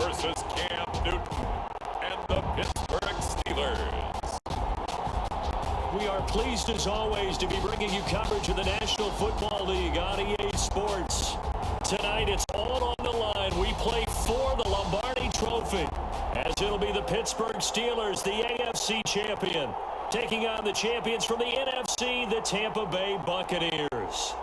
versus Cam Newton and the Pittsburgh Steelers. We are pleased as always to be bringing you coverage of the National Football League on EA Sports. Tonight it's all on the line. We play for the Lombardi Trophy, as it'll be the Pittsburgh Steelers, the AFC champion, taking on the champions from the NFC, the Tampa Bay Buccaneers.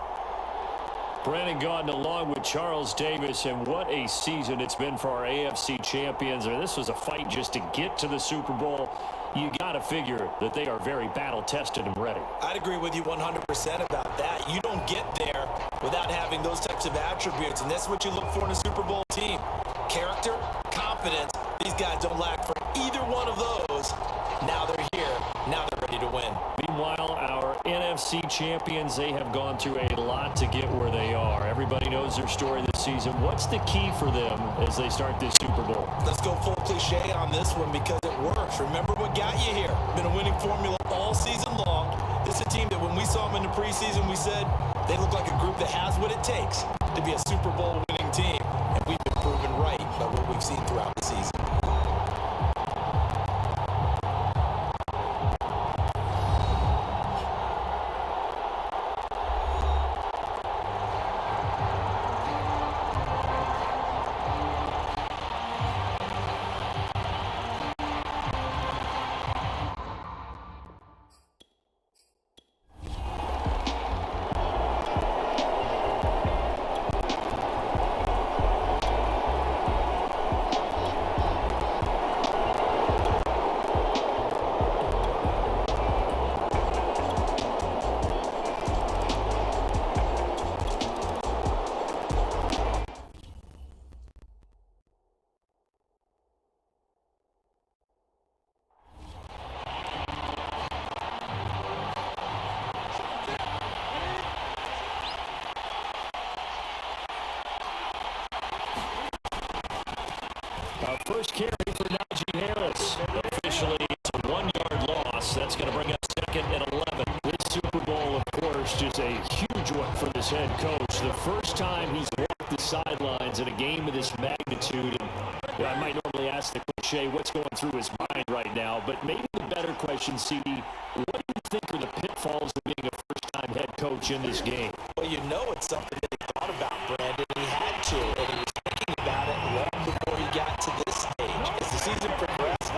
Brandon Gaudin along with Charles Davis, and what a season it's been for our AFC champions. I mean, this was a fight just to get to the Super Bowl. You got to figure that they are very battle-tested and ready. I'd agree with you 100% about that. You don't get there without having those types of attributes, and that's what you look for in a Super Bowl team. Character, confidence. These guys don't lack for either one of those. Now they're here. Now they're ready to win. Meanwhile, our NFC champions, they have gone through a lot to get where they are. Everybody knows their story this season. What's the key for them as they start this Super Bowl? Let's go full cliche on this one because it works. Remember what got you here. Been a winning formula all season long. This is a team that when we saw them in the preseason, we said they look like a group that has what it takes to be a Super Bowl winning team. And we've been proven right by what we've seen throughout the season. First carry for Najee Harris. Officially, it's a 1-yard loss. That's going to bring up second and 11. This Super Bowl, of course, just a huge one for this head coach. The first time he's walked the sidelines in a game of this magnitude. And I might normally ask the cliche, what's going through his mind right now? But maybe the better question, CD, what do you think are the pitfalls of being a first-time head coach in this game? Well, you know it's something that he thought about, Brandon. He had to, and he was thinking about it long before he got to this stage. As the season progressed,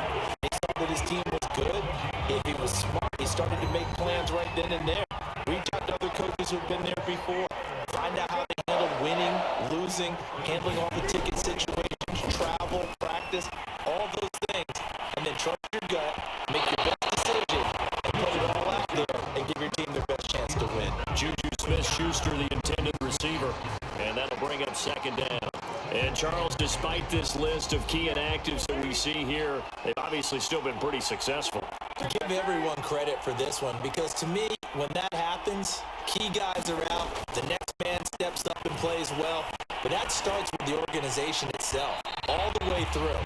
he saw that his team was good. If he was smart, he started to make plans right then and there. Reach out to other coaches who've been there before. Find out how they handle winning, losing, handling all the ticket situations, travel, practice, all those things. And then trust your gut, make your best decision, and put it all out there and give your team their best chance to win. Juju Smith-Schuster, the intended receiver, and that'll bring up second down. And Charles, despite this list of key inactives that we see here, they've obviously still been pretty successful. Give everyone credit for this one because to me, when that happens, key guys are out, the next man steps up and plays well, but that starts with the organization itself, all the way through.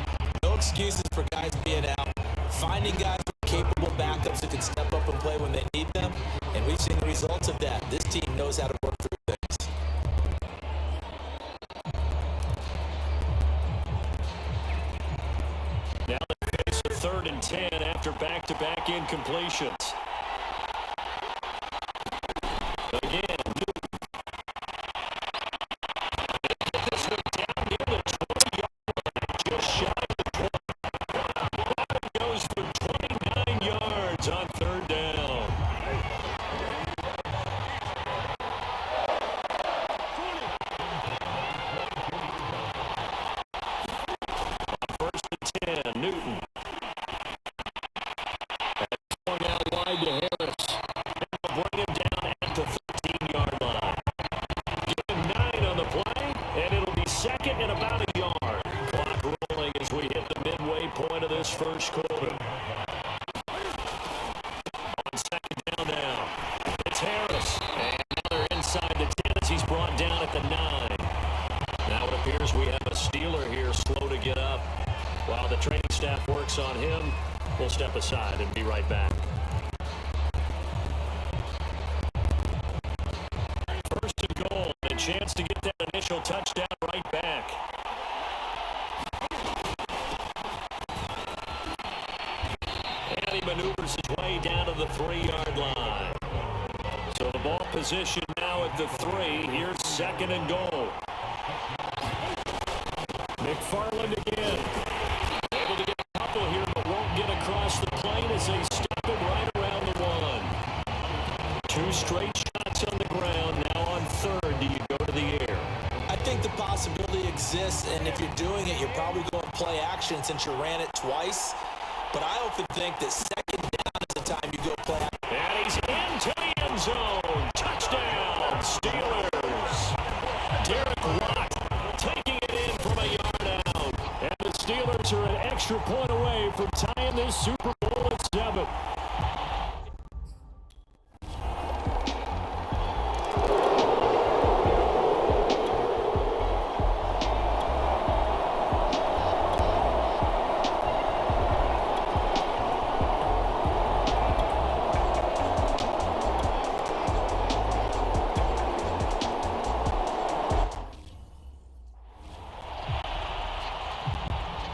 No excuses for guys being out, finding guys with capable backups who can step up and play when they need them, and we've seen the results of that. This team knows how to work through things. Now they face a 3rd and 10 after back-to-back incompletions. Again, this one down near the 20-yard line, just shy of 20. Goes for 29 yards on 3rd down. First and 10, Newton. Swung out wide to Harris. And will bring him down at the 13-yard line. Give him 9 on the play, and it'll be second and about a yard. Clock rolling as we hit the midway point of this first quarter. On second down now, it's Harris. And now they're inside the 10 as he's brought down at the 9. Now it appears we have a Steeler here slow to get up. While the training staff works on him, we'll step aside and be right back. First and goal, and a chance to get that initial touchdown right back. force his way down to the 3-yard line. So the ball position now at the 3. Here's second and goal. McFarland again. Able to get a couple here, but won't get across the plane as they step him right around the 1. 2 straight shots on the ground. Now on 3rd, do you go to the air? I think the possibility exists, and if you're doing it, you're probably going to play action since you ran it twice. But I often think that second down is the time you go play action. And he's into the end zone. Touchdown, Steelers. Derek Watt taking it in from a yard out. And the Steelers are an extra point away from tying this Super Bowl at 7.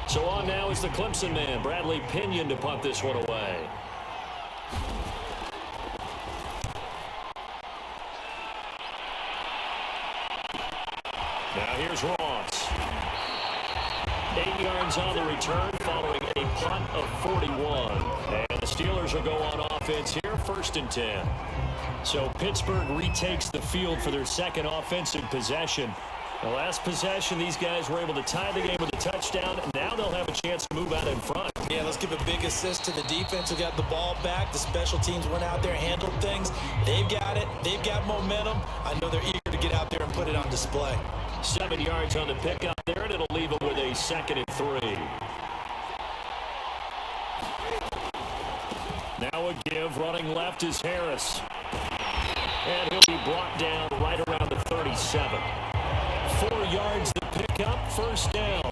So on now is the Clemson man, Bradley Pinion, to punt this one away. Now here's Ross. 8 yards on the return following a punt of 41. And the Steelers will go on offense here, 1st and 10. So Pittsburgh retakes the field for their second offensive possession. The last possession, these guys were able to tie the game with a touchdown. Now they'll have a chance to move out in front. Yeah, let's give a big assist to the defense who got the ball back. The special teams went out there, handled things. They've got it. They've got momentum. I know they're eager to get out there and put it on display. 7 yards on the pickup there, and it'll leave them with a 2nd and 3. Now a give. Running left is Harris. And he'll be brought down right around the 37. 4 yards the pickup, 1st down.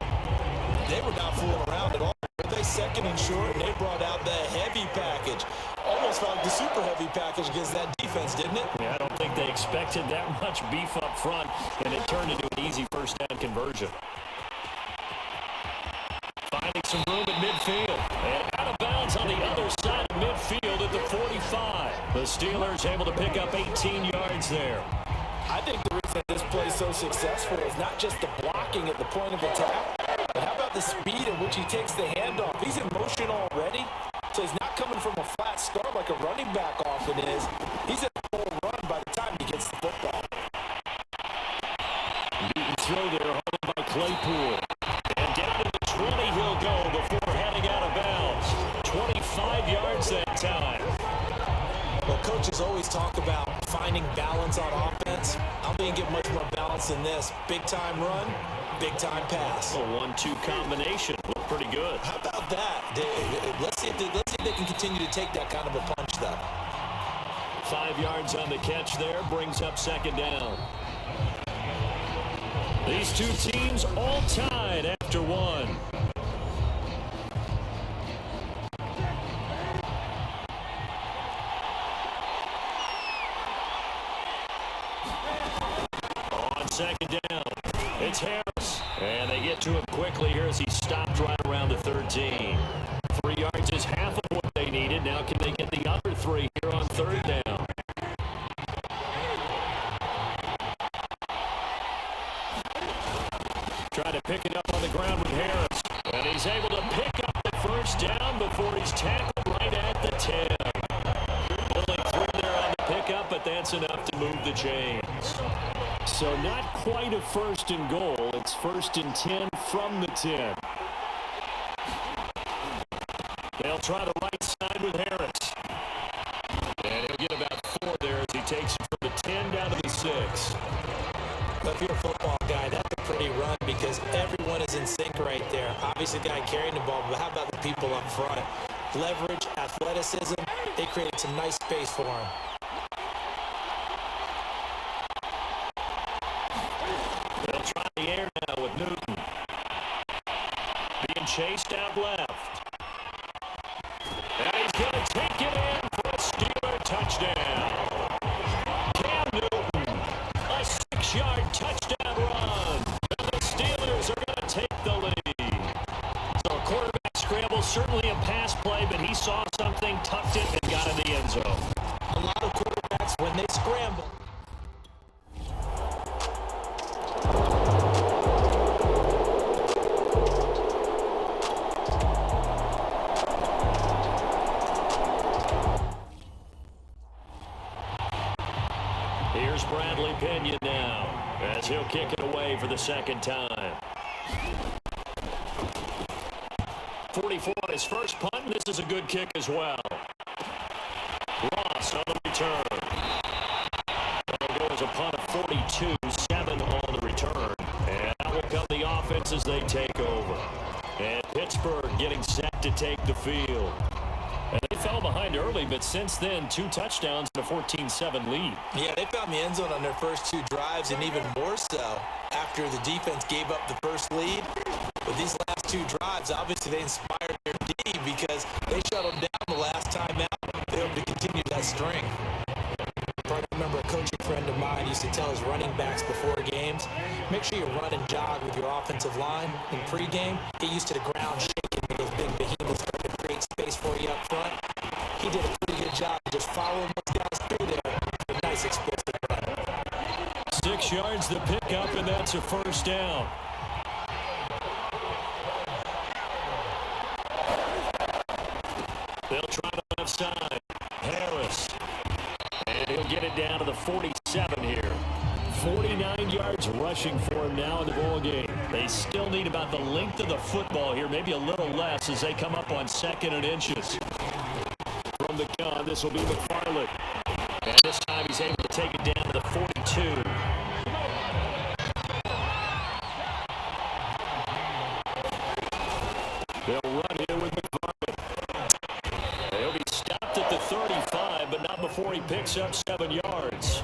They were not fooling around at all. They 2nd and short, and they brought out the heavy package. Almost like the super heavy package against that defense, didn't it? Yeah, I don't think they expected that much beef up front, and it turned into an easy 1st down conversion. Finding some room at midfield. And out of bounds on the other side of midfield at the 45. The Steelers able to pick up 18 yards there. I think the reason this play is so successful is not just the blocking at the point of attack, but how about the speed at which he takes the handoff? He's in motion already, so he's not coming from a flat start like a running back often is. He's at a full run by the time he gets the football. Beaten throw there, held by Claypool. And down to the 20 he'll go before heading out of bounds. 25 yards that time. Well, coaches always talk about finding balance on offense. I don't think you get much more balance than this. Big-time run, big-time pass. A 1-2 combination. Looked pretty good. How about that? Let's see if they can continue to take that kind of a punch, though. 5 yards on the catch there. Brings up 2nd down. These two teams all tied after 1. On 2nd down, it's Harris. And they get to him quickly here as he stopped right around the 13. 3 yards is half of what they needed. Now can they get the other 3 here on 3rd down? Trying to pick it up on the ground with Harris. And he's able to pick up the 1st down before he's tackled right at the 10. Only 3 there on the pickup, but that's enough to move the chains. So not quite a 1st and goal. It's 1st and 10 from the 10. They'll try the right side with Harris. And he'll get about 4 there as he takes it from the 10 down to the 6. But if you're a football guy, that's a pretty run because everyone is in sync right there. Obviously, the guy carrying the ball, but how about the people up front? Leverage, athleticism, they created some nice space for him. They'll try the air now with Newton. Being chased out left. And he's going to take it in for a Steeler touchdown. Cam Newton, a 6-yard touchdown run. And the Steelers are going to take the lead. So a quarterback scramble, certainly a pass play, but he saw some something, tucked it, and got in the end zone. A lot of quarterbacks, when they scramble, here's Bradley Pinion now, as he'll kick it away for the second time. 44 on his first punt. This is a good kick as well. Ross on the return. That'll go as a punt of 42, 7 on the return. And out will come the offense as they take over. And Pittsburgh getting set to take the field. And they fell behind early, but since then, 2 touchdowns and a 14-7 lead. yeah, they found the end zone on their first 2 drives, and even more so after the defense gave up the first lead. But these last 2 drives, obviously they inspired their D because they shut them down the last time out. They hope to continue that string. I remember a coaching friend of mine used to tell his running backs before games, make sure you run and jog with your offensive line in pregame. Get used to the ground shaking when those big behemoths start to create space for you up front. He did a pretty good job just following those guys through there with a nice explosive run. 6 yards the pickup, and that's a first down. They'll try the left side. Harris. And he'll get it down to the 47 here. 49 yards rushing for him now in the ball game. They still need about the length of the football here, maybe a little less as they come up on 2nd and inches. From the gun, this will be McFarland. And this time he's able to take it down to the 42. They'll run here with McFarland. He'll be stopped at the 35, but not before he picks up 7 yards.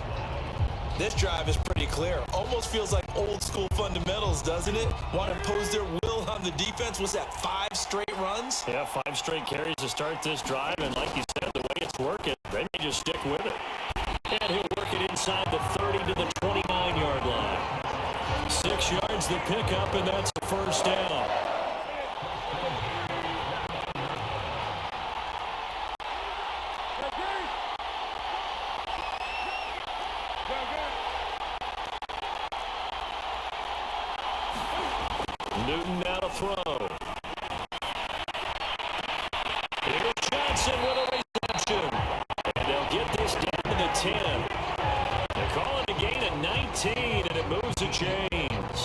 This drive is pretty clear. Almost feels like old school fundamentals, doesn't it? Want to impose their will on the defense. What's that, 5 straight runs? Yeah, 5 straight carries to start this drive, and like you said, the way it's working, they may just stick with it. And he'll work it inside the 30 to the 29-yard line. 6 yards the pickup, and that's the first down. Newton now to throw. Here's Johnson with a reception. And they'll get this down to the 10. They're calling the gain at 19, and it moves the chains.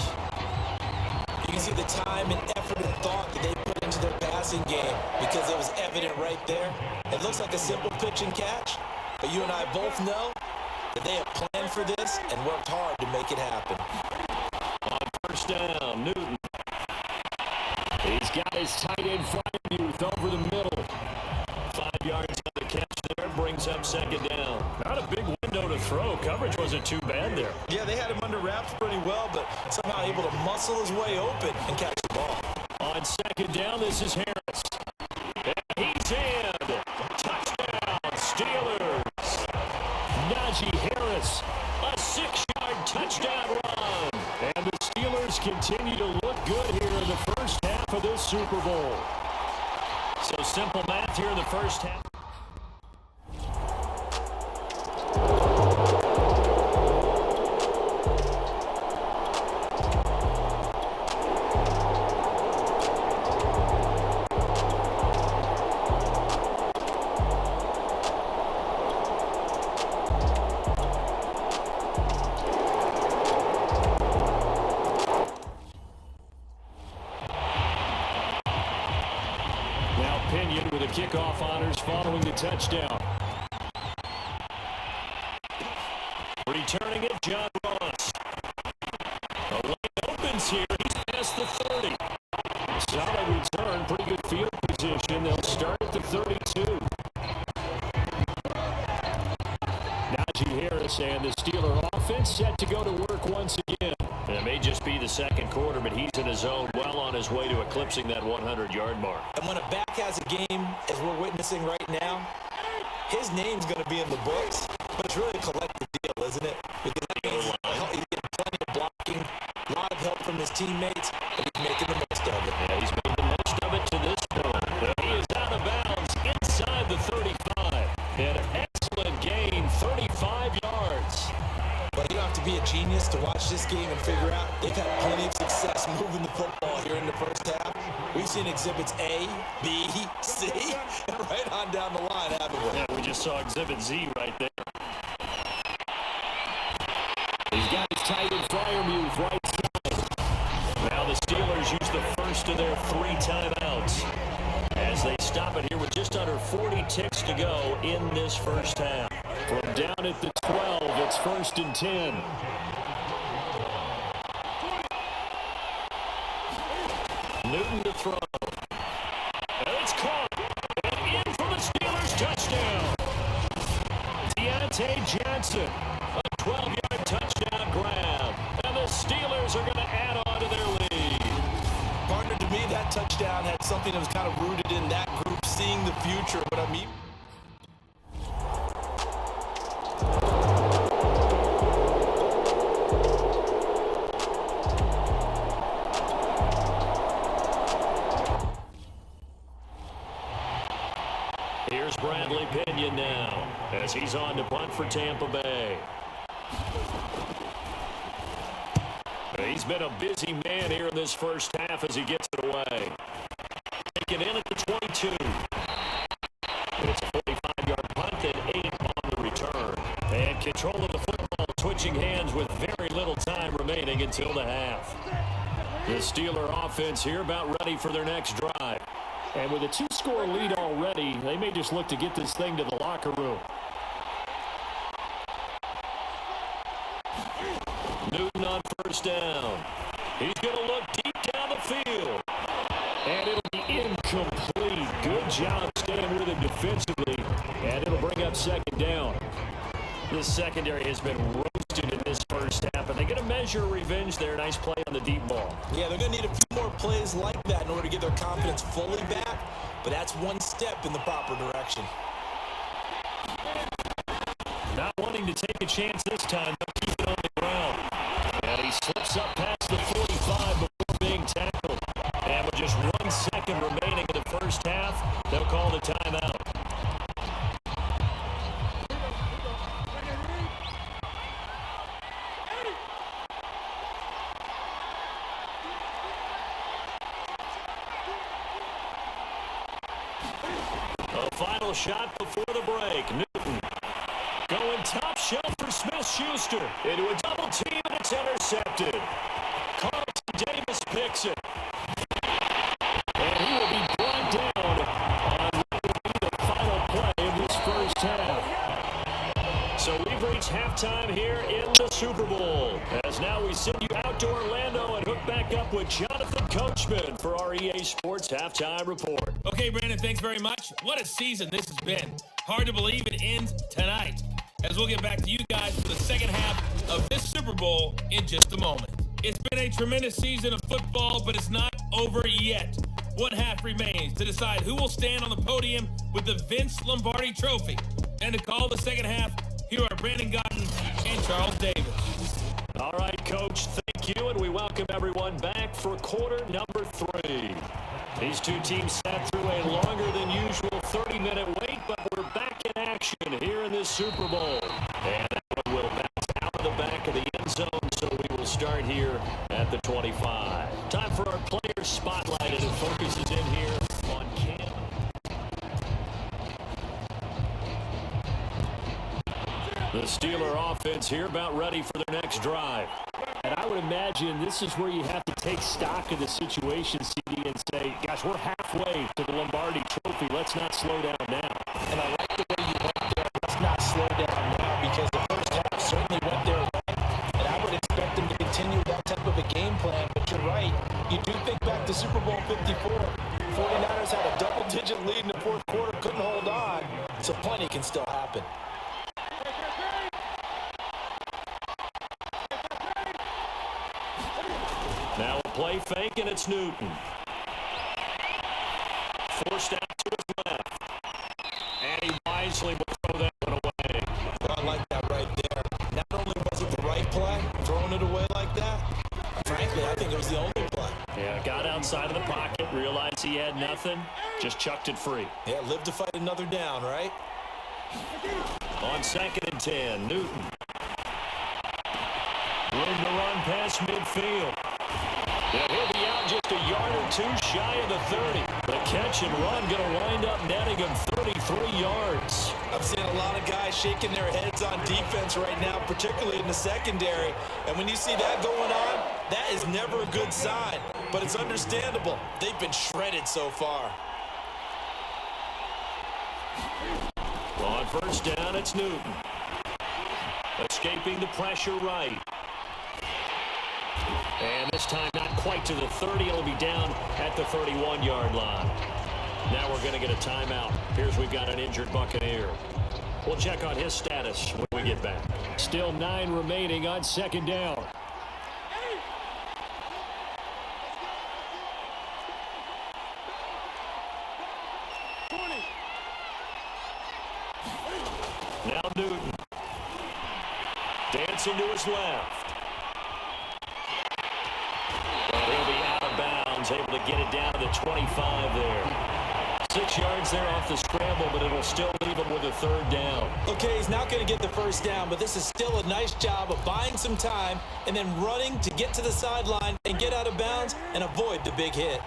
You can see the time and effort and thought that they put into their passing game because it was evident right there. It looks like a simple pitch and catch, but you and I both know that they have planned for this and worked hard to make it happen. On first down, Newton. He's got his tight end Freiermuth over the middle. 5 yards on the catch there, brings up second down. Not a big window to throw. Coverage wasn't too bad there. Yeah, they had him under wraps pretty well, but somehow able to muscle his way open and catch the ball. On second down, this is Harris. And he's in. Touchdown, Steelers. Najee Harris, a 6-yard touchdown run. And the Steelers continue to look good here in the first half of this Super Bowl. So simple math here in the first half. Pinion with the kickoff honors following the touchdown. Returning it, John Ross. The lane opens here. He's past the 30. Solid return, pretty good field position. They'll start at the 32. Najee Harris and the Steeler offense set to go to work once again. And it may just be the second quarter, but he's in his zone, well on his way to eclipsing that 100-yard mark. And when a back has a game, as we're witnessing right now, his name's going to be in the books, but it's really a collective deal, isn't it? Because that means he's getting plenty of blocking, a lot of help from his teammates, but he's making the most of it. Yeah, he's made the most of it to this point. He is out of bounds inside the this game and figure out they've had plenty of success moving the football here in the first half. We've seen exhibits A, B, C, and right on down the line, haven't we? Yeah, we just saw exhibit Z right there. He's got his tight end Fryermuth right side. Now the Steelers use the first of their 3 timeouts as they stop it here with just under 40 ticks to go in this first half. From down at the 12, it's 1st and 10. Newton to throw. And it's caught. And in for the Steelers touchdown. Deontay Johnson. A 12-yard touchdown grab. And the Steelers are going to add on to their lead. Partner, to me, that touchdown had something that was kind of rooted in that group, seeing the future. But I mean, here's Bradley Pinion now as he's on to punt for Tampa Bay. He's been a busy man here in this first half as he gets it away. Taken in at the 22. It's a 45-yard punt and 8 on the return. And control of the football, switching hands with very little time remaining until the half. The Steeler offense here about ready for their next drive. And with a 2-score lead already, they may just look to get this thing to the locker room. Newton on first down. He's going to look deep down the field. And it'll be incomplete. Good job staying with him defensively. And it'll bring up 2nd down. This secondary has been roasted in this first half, and they're going to measure revenge there. Nice play on the deep ball. yeah, they're going to need a few more plays like that in order to get their confidence fully back. But that's one step in the proper direction. Not wanting to take a chance this time, they'll keep it on the ground. And he slips up past the 45 before being tackled. And with just 1 second remaining in the first half, they'll call the timeout. A final shot before the break. Newton going top shelf for Smith-Schuster. Into a double team, and it's intercepted. Carlton Davis picks it. And he will be brought down on what will be the final play of this first half. So we've reached halftime here in the Super Bowl. As now we send you out to Orlando and hook back up with Jonathan Coachman for our EA Sports Halftime Report. Okay, Brandon, thanks very much. What a season this has been. Hard to believe it ends tonight, as we'll get back to you guys for the second half of this Super Bowl in just a moment. It's been a tremendous season of football, but it's not over yet. One half remains to decide who will stand on the podium with the Vince Lombardi Trophy. And to call the second half, here are Brandon Gotten and Charles Davis. All right, Coach, thank you, and we welcome everyone back for quarter number 3. These two teams sat through a longer than usual 30-minute wait, but we're back in action here in this Super Bowl. And that one will bounce out of the back of the end zone, so we will start here at the 25. Time for our player spotlight, and it focuses in here on Cam. The Steeler offense here about ready for their next drive. And I would imagine this is where you have to take stock of the situation, CD, and say, gosh, we're halfway to the Lombardi Trophy. Let's not slow down now. And I like the way you went there. Let's not slow down now, because the first half certainly went their way. And I would expect them to continue that type of a game plan. But you're right. You do think back to Super Bowl 54. 49ers had a double-digit lead in the fourth quarter, couldn't hold on. So plenty can still happen. Now a play fake, and it's Newton. Forced out to his left. And he wisely will throw that one away. Well, I like that right there. Not only was it the right play, throwing it away like that, frankly, I think it was the only play. Yeah, got outside of the pocket, realized he had nothing, just chucked it free. Yeah, live to fight another down, right? On 2nd and 10, Newton. Room to run past midfield. And he'll be out just a yard or two shy of the 30. The catch and run going to wind up netting him 33 yards. I'm seeing a lot of guys shaking their heads on defense right now, particularly in the secondary. And when you see that going on, that is never a good sign. But it's understandable. They've been shredded so far. On first down, it's Newton. Escaping the pressure right. And this time not quite to the 30. It'll be down at the 31-yard line. Now we're going to get a timeout. Appears we've got an injured Buccaneer. We'll check on his status when we get back. Still 9 remaining on second down. Now Newton. Dancing to his left. And he'll be out of bounds, able to get it down to the 25 there. 6 yards there off the scramble, but it'll still leave him with a third down. Okay, he's not going to get the first down, but this is still a nice job of buying some time and then running to get to the sideline and get out of bounds and avoid the big hit.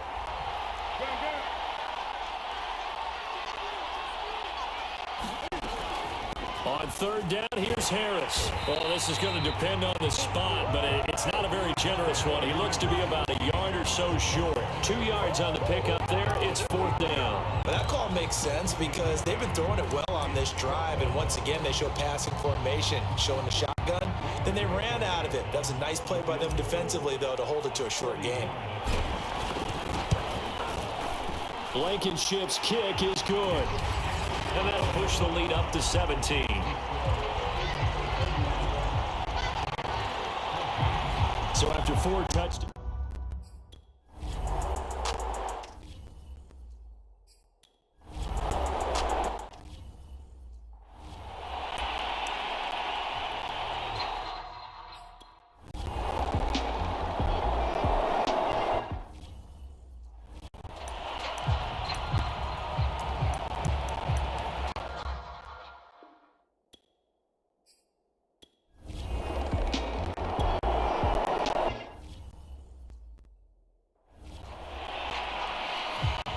On third down, here's Harris. Well, this is going to depend on the spot, but it's not a very generous one. He looks to be about a yard or so short. 2 yards on the pickup there. It's fourth down. Well, that call makes sense because they've been throwing it well on this drive, and once again, they show passing formation, showing the shotgun. Then they ran out of it. That was a nice play by them defensively, though, to hold it to a short game. Blankenship's kick is good. And that'll push the lead up to 17. So after 4 touchdowns.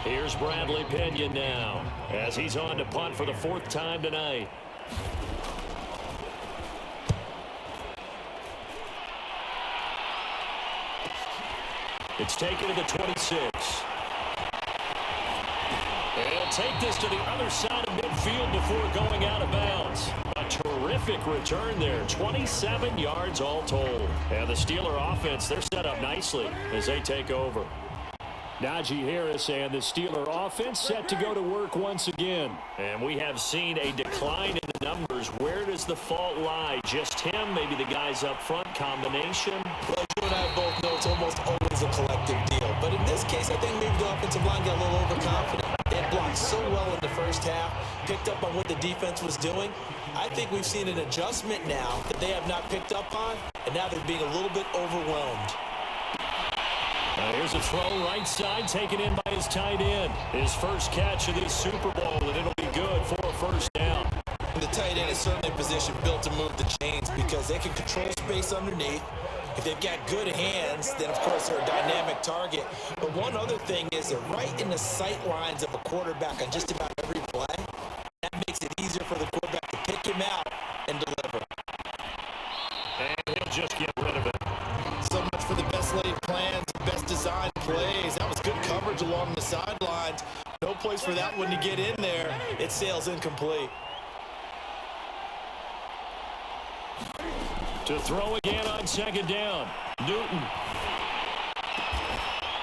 Here's Bradley Pinion now, as he's on to punt for the 4th time tonight. It's taken to the 26. And he'll take this to the other side of midfield before going out of bounds. A terrific return there, 27 yards all told. And the Steeler offense, they're set up nicely as they take over. Najee Harris and the Steeler offense set to go to work once again. And we have seen a decline in the numbers. Where does the fault lie? Just him? Maybe the guys up front? Combination? Well, you and I both know it's almost always a collective deal. But in this case, I think maybe the offensive line got a little overconfident. They had blocked so well in the first half, picked up on what the defense was doing. I think we've seen an adjustment now that they have not picked up on, and now they're being a little bit overwhelmed. Here's a throw right side taken in by his tight end. His first catch of this Super Bowl, and it'll be good for a first down. The tight end is certainly a position built to move the chains because they can control space underneath. If they've got good hands, then, of course, they're a dynamic target. But one other thing is they're right in the sight lines of a quarterback on just about every play. That makes it easier for the quarterback to pick him out and deliver. And he'll just get rid of it. So much for the best laid plans, best designed plays. That was good coverage along the sidelines. No place for that one to get in there. It sails incomplete. To throw again on second down. Newton.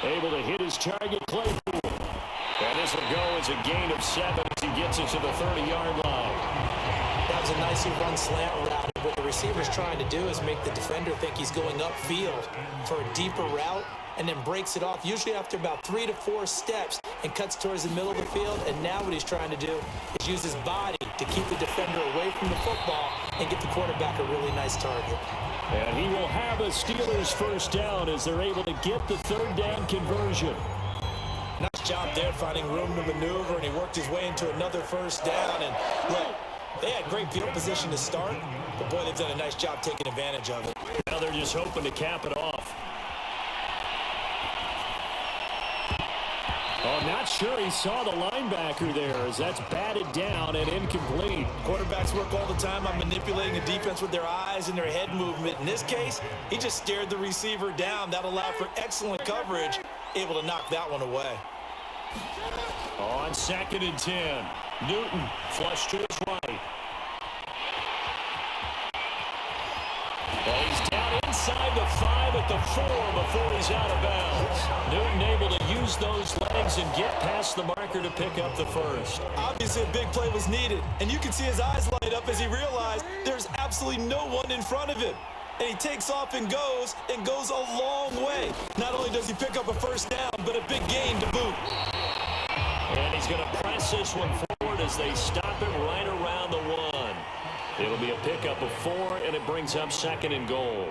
Able to hit his target, Claypool. And this will go as a gain of 7 as he gets it to the 30-yard line. That was a nicely run slant route. What the receiver's trying to do is make the defender think he's going upfield for a deeper route and then breaks it off, usually after about 3 to 4 steps, and cuts towards the middle of the field. And now what he's trying to do is use his body to keep the defender away from the football and get the quarterback a really nice target. And he will have a Steelers first down as they're able to get the third down conversion. Nice job there finding room to maneuver, and he worked his way into another first down. And look, they had great field position to start, But, boy, they've done a nice job taking advantage of it. Now they're just hoping to cap it off. Oh, not sure he saw the linebacker there as that's batted down and incomplete. Quarterbacks work all the time on manipulating a defense with their eyes and their head movement. In this case, he just stared the receiver down. That allowed for excellent coverage, able to knock that one away. On 2nd and 10, Newton flush to his right. Well, he's down inside the 5 at the 4 before he's out of bounds. Newton able to use those legs and get past the marker to pick up the first. Obviously, a big play was needed, and you can see his eyes light up as he realized there's absolutely no one in front of him. And he takes off and goes a long way. Not only does he pick up a first down, but a big gain to boot. And he's going to press this one forward as they stop it right around the 1. It'll be a pickup of 4, and it brings up 2nd and goal.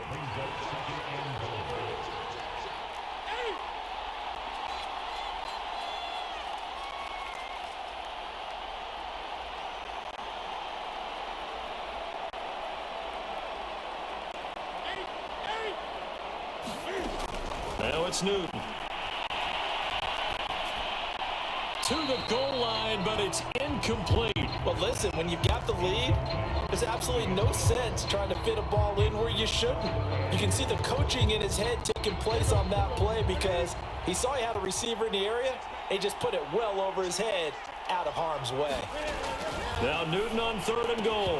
Now it's Newton. To the goal line, but it's incomplete. Well, listen, when you've got the lead, there's absolutely no sense trying to fit a ball in where you shouldn't. You can see the coaching in his head taking place on that play because he saw he had a receiver in the area, and he just put it well over his head out of harm's way. Now Newton on 3rd and goal.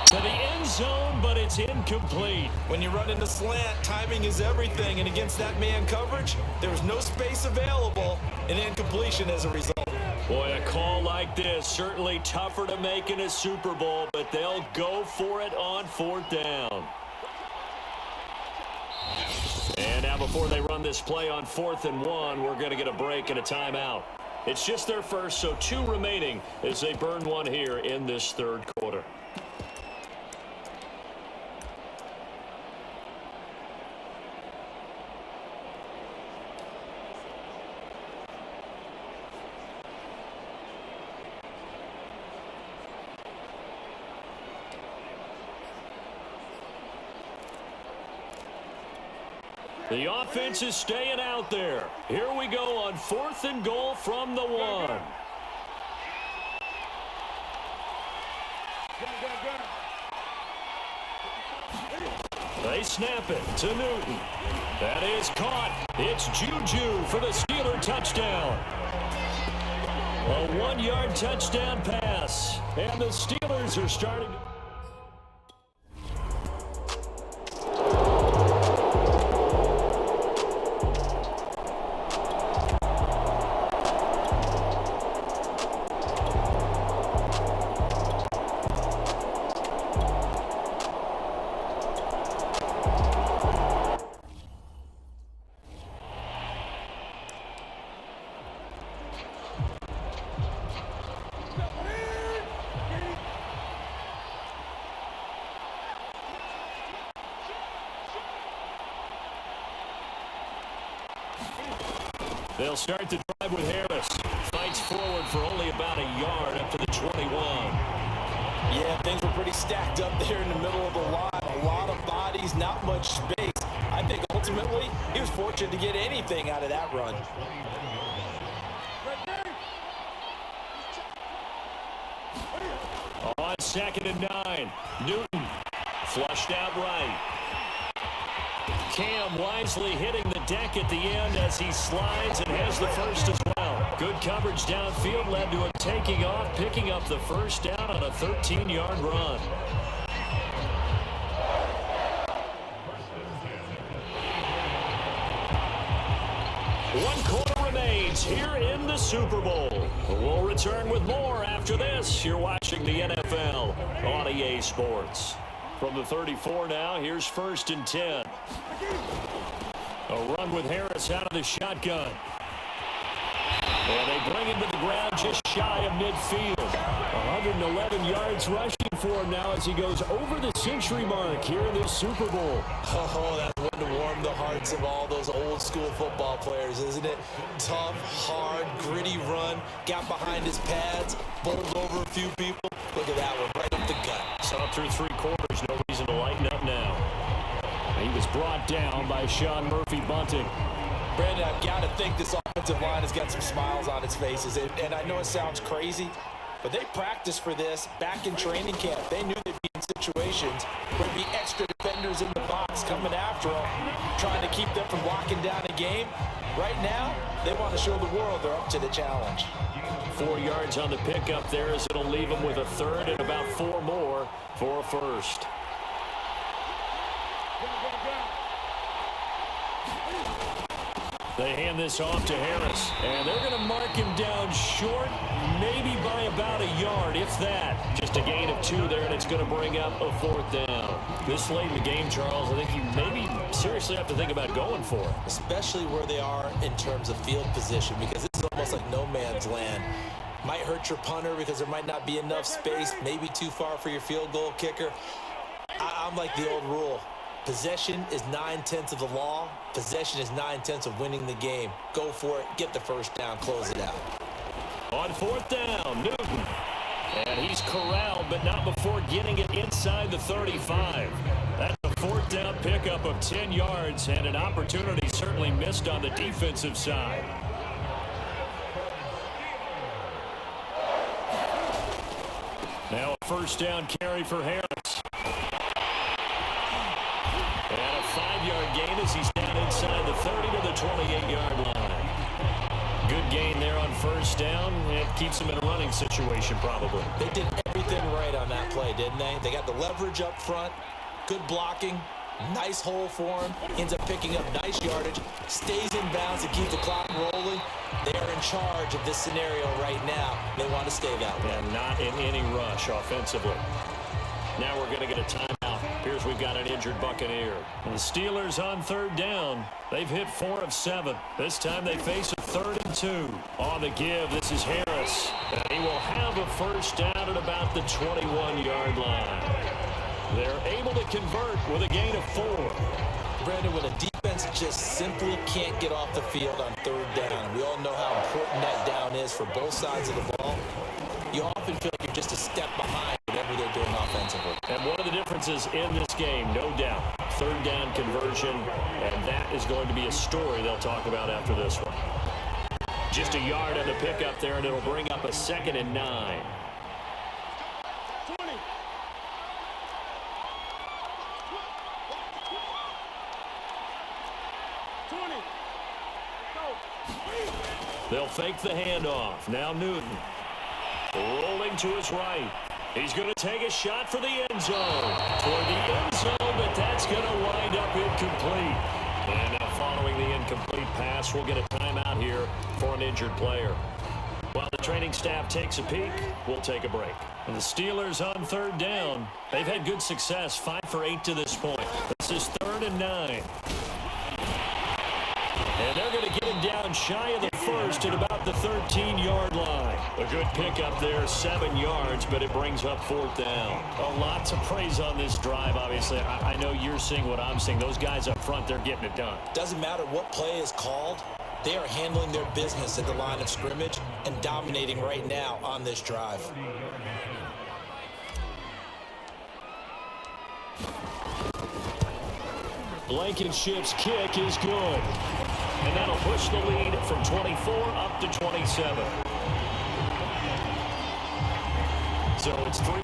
To the end zone, but it's incomplete. When you run into slant, timing is everything, and against that man coverage, there was no space available, and incompletion as a result. Boy, a call like this, certainly tougher to make in a Super Bowl, but they'll go for it on 4th down. And now before they run this play on 4th and 1, we're going to get a break and a timeout. It's just their first, so 2 remaining as they burn one here in this 3rd quarter. The offense is staying out there. Here we go on 4th and goal from the 1. They snap it to Newton. That is caught. It's Juju for the Steeler touchdown. A 1-yard touchdown pass. And the Steelers are starting to... They'll start the drive with Harris. Fights forward for only about a yard up to the 21. Yeah, things were pretty stacked up there in the middle of the line. A lot of bodies, not much space. I think ultimately he was fortunate to get anything out of that run. On 2nd and 9, Newton flushed out right. Cam wisely hitting the deck at the end as he slides and has the first as well. Good coverage downfield led to him taking off, picking up the first down on a 13-yard run. One quarter remains here in the Super Bowl. We'll return with more after this. You're watching the NFL on EA Sports. From the 34 now, here's 1st and 10. A run with Harris out of the shotgun. And they bring him to the ground just shy of midfield. 111 yards rushing for him now as he goes over the century mark here in this Super Bowl. Oh, that's one to warm the hearts of all those old school football players, isn't it? Tough, hard, gritty run. Got behind his pads, bowled over a few people. Look at that one, right up the gut. Saw through 3 quarters. No reason to lighten up now. He was brought down by Sean Murphy-Bunting. Brandon, I've got to think this offensive line has got some smiles on its faces. And I know it sounds crazy, but they practiced for this back in training camp. They knew they'd be in situations where there'd be extra defenders in the box coming after them, trying to keep them from locking down a game. Right now, they want to show the world they're up to the challenge. 4 yards on the pickup there as it'll leave them with a third and about 4 more for a first. They hand this off to Harris, and they're going to mark him down short, maybe by about a yard, if that. Just a gain of 2 there, and it's going to bring up a 4th down. This late in the game, Charles, I think you maybe seriously have to think about going for it. Especially where they are in terms of field position, because this is almost like no man's land. Might hurt your punter because there might not be enough space, maybe too far for your field goal kicker. I'm like the old rule. Possession is 9/10 of the law. Possession is 9/10 of winning the game. Go for it. Get the first down. Close it out. On 4th down, Newton. And he's corralled, but not before getting it inside the 35. That's a 4th down pickup of 10 yards and an opportunity certainly missed on the defensive side. Now a 1st down carry for Harris. And a 5-yard gain as he's down inside the 30 to the 28-yard line. Good gain there on 1st down. It keeps him in a running situation probably. They did everything right on that play, didn't they? They got the leverage up front, good blocking, nice hole for him, ends up picking up nice yardage, stays in bounds to keep the clock rolling. They are in charge of this scenario right now. They want to stay that way. And not in any rush offensively. Now we're going to get a timeout. Appears we've got an injured Buccaneer. And the Steelers on 3rd down. They've hit 4 of 7. This time they face a 3rd and 2. On the give, this is Harris. And he will have a 1st down at about the 21-yard line. They're able to convert with a gain of 4. Brandon, when a defense just simply can't get off the field on 3rd down, we all know how important that down is for both sides of the ball. You often feel like you're just a step behind whatever they're doing offensively. And one of the differences in this game, no doubt, 3rd down conversion, and that is going to be a story they'll talk about after this one. Just a yard on the pickup there, and it'll bring up a 2nd and 9. 20. They'll fake the handoff. Now Newton. Rolling to his right. He's going to take a shot for the end zone. Toward the end zone, but that's going to wind up incomplete. And now following the incomplete pass, we'll get a timeout here for an injured player. While the training staff takes a peek, we'll take a break. And the Steelers on 3rd down. They've had good success, 5 for 8 to this point. This is 3rd and 9. And they're going to get him down shy of the 1st at about the 13-yard line. A good pickup there, 7 yards, but it brings up 4th down. A lot to praise on this drive, obviously. I know you're seeing what I'm seeing. Those guys up front, they're getting it done. Doesn't matter what play is called. They are handling their business at the line of scrimmage and dominating right now on this drive. Blankenship's kick is good. And that'll push the lead from 24 up to 27. So it's 3.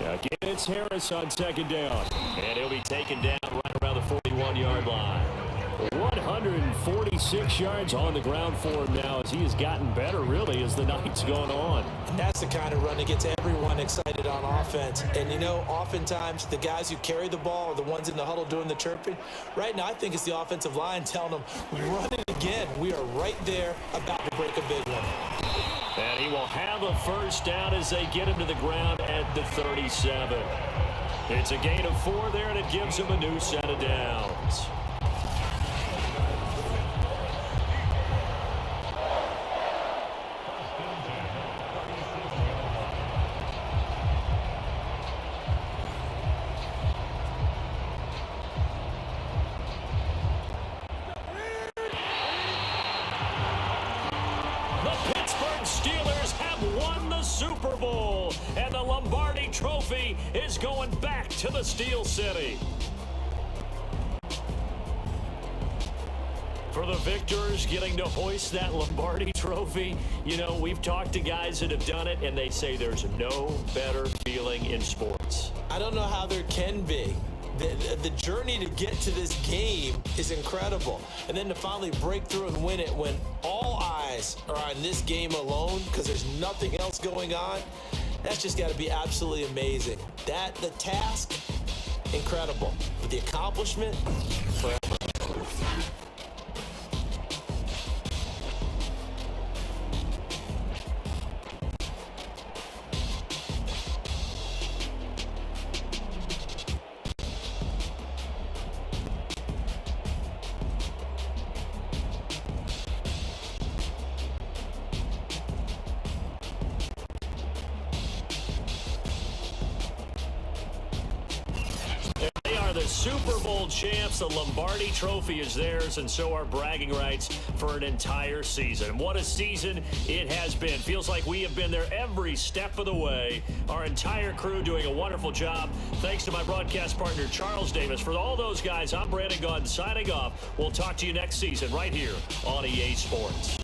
Again, it's Harris on 2nd down. And he'll be taken down right around the 41-yard line. 146 yards on the ground for him now as he has gotten better, really, as the night's going on. And that's the kind of run that gets everyone excited on offense. And, you know, oftentimes the guys who carry the ball are the ones in the huddle doing the chirping. Right now, I think it's the offensive line telling them, run it again. We are right there about to break a big one. And he will have a 1st down as they get him to the ground at the 37. It's a gain of 4 there, and it gives him a new set of downs. and the Lombardi Trophy is going back to the Steel City. For the victors getting to hoist that Lombardi Trophy, you know, we've talked to guys that have done it, and they say there's no better feeling in sports. I don't know how there can be. The journey to get to this game is incredible. And then to finally break through and win it when all eyes are on this game alone because there's nothing else going on, that's just got to be absolutely amazing. The task, incredible. But the accomplishment, forever. The Super Bowl champs, the Lombardi Trophy is theirs, and so are bragging rights for an entire season. What a season it has been. Feels like we have been there every step of the way. Our entire crew doing a wonderful job. Thanks to my broadcast partner, Charles Davis. For all those guys, I'm Brandon Gunn signing off. We'll talk to you next season right here on EA Sports.